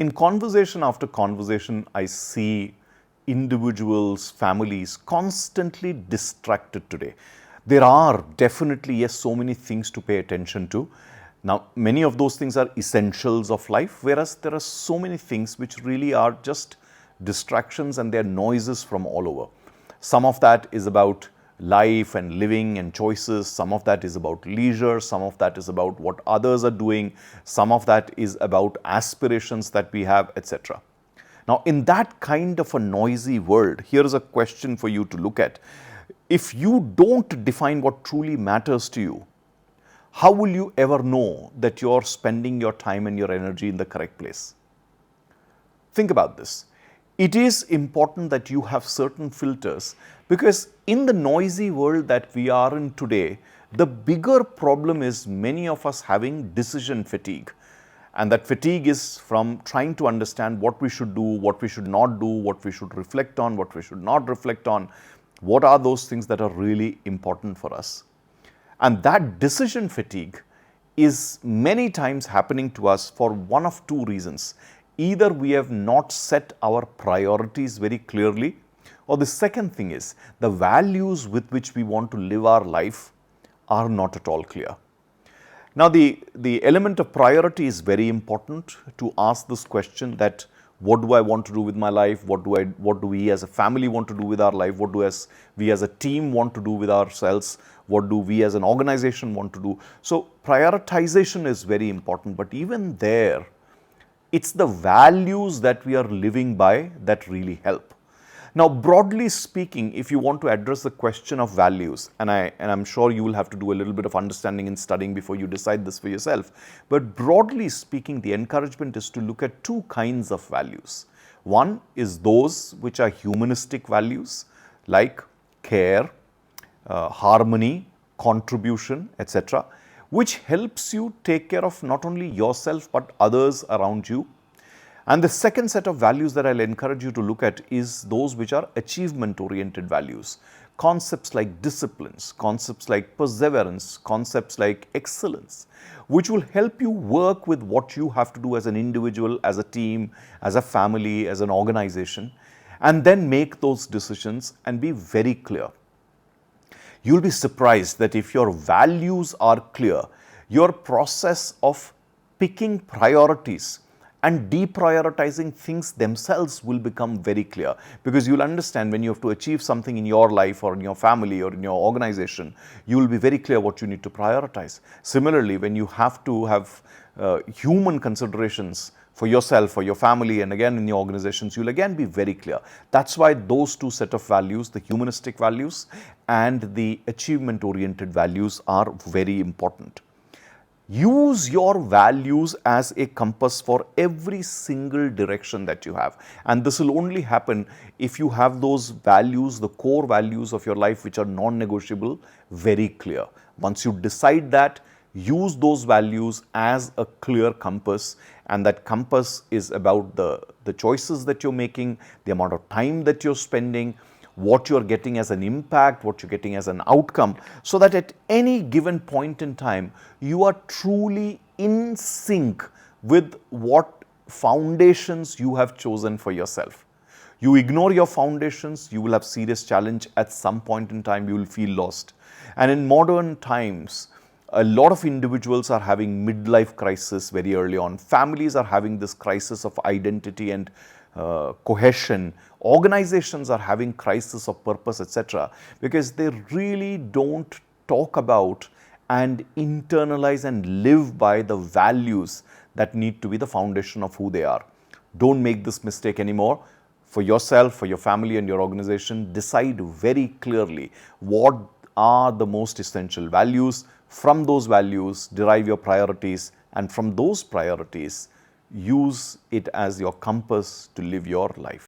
In conversation after conversation, I see individuals, families constantly distracted today. There are definitely, yes, so many things to pay attention to. Now, many of those things are essentials of life, whereas there are so many things which really are just distractions and they're noises from all over. Some of that is about life and living and choices. Some of that is about leisure. Some of that is about what others are doing. Some of that is about aspirations that we have, etc. Now, in that kind of a noisy world, here is a question for you to look at. If you don't define what truly matters to you, how will you ever know that you're spending your time and your energy in the correct place? Think about this. It is important that you have certain filters, because in the noisy world that we are in today, the bigger problem is many of us having decision fatigue. And that fatigue is from trying to understand what we should do, what we should not do, what we should reflect on, what we should not reflect on. What are those things that are really important for us? And that decision fatigue is many times happening to us for one of two reasons. Either we have not set our priorities very clearly, or the second thing is the values with which we want to live our life are not at all clear. Now, the element of priority is very important to ask this question, that what do I want to do with my life? What do we as a family want to do with our life? What do we as a team want to do with ourselves? What do we as an organization want to do? So, prioritization is very important, but even there, it's the values that we are living by that really help. Now, broadly speaking, if you want to address the question of values, and I'm sure you will have to do a little bit of understanding and studying before you decide this for yourself, but broadly speaking, the encouragement is to look at two kinds of values. One is those which are humanistic values, like care, harmony, contribution, etc., which helps you take care of not only yourself but others around you. And the second set of values that I'll encourage you to look at is those which are achievement-oriented values. Concepts like disciplines, concepts like perseverance, concepts like excellence, which will help you work with what you have to do as an individual, as a team, as a family, as an organization, and then make those decisions and be very clear. You'll be surprised that if your values are clear, your process of picking priorities and deprioritizing things themselves will become very clear, because you'll understand when you have to achieve something in your life or in your family or in your organization, you will be very clear what you need to prioritize. Similarly, when you have to have human considerations for yourself, for your family, and again in your organizations, you'll again be very clear. That's why those two set of values, the humanistic values and the achievement-oriented values, are very important. Use your values as a compass for every single direction that you have. And this will only happen if you have those values, the core values of your life, which are non-negotiable, very clear. Once you decide that, use those values as a clear compass, and that compass is about the choices that you're making, the amount of time that you're spending, what you're getting as an impact, what you're getting as an outcome, so that at any given point in time, you are truly in sync with what foundations you have chosen for yourself. You ignore your foundations, you will have serious challenge. At some point in time, you will feel lost. And in modern times, a lot of individuals are having midlife crisis very early on. Families are having this crisis of identity and cohesion. Organizations are having crisis of purpose, etc., because they really don't talk about and internalize and live by the values that need to be the foundation of who they are. Don't make this mistake anymore. For yourself, for your family and your organization, decide very clearly what are the most essential values. From those values, derive your priorities, and from those priorities, use it as your compass to live your life.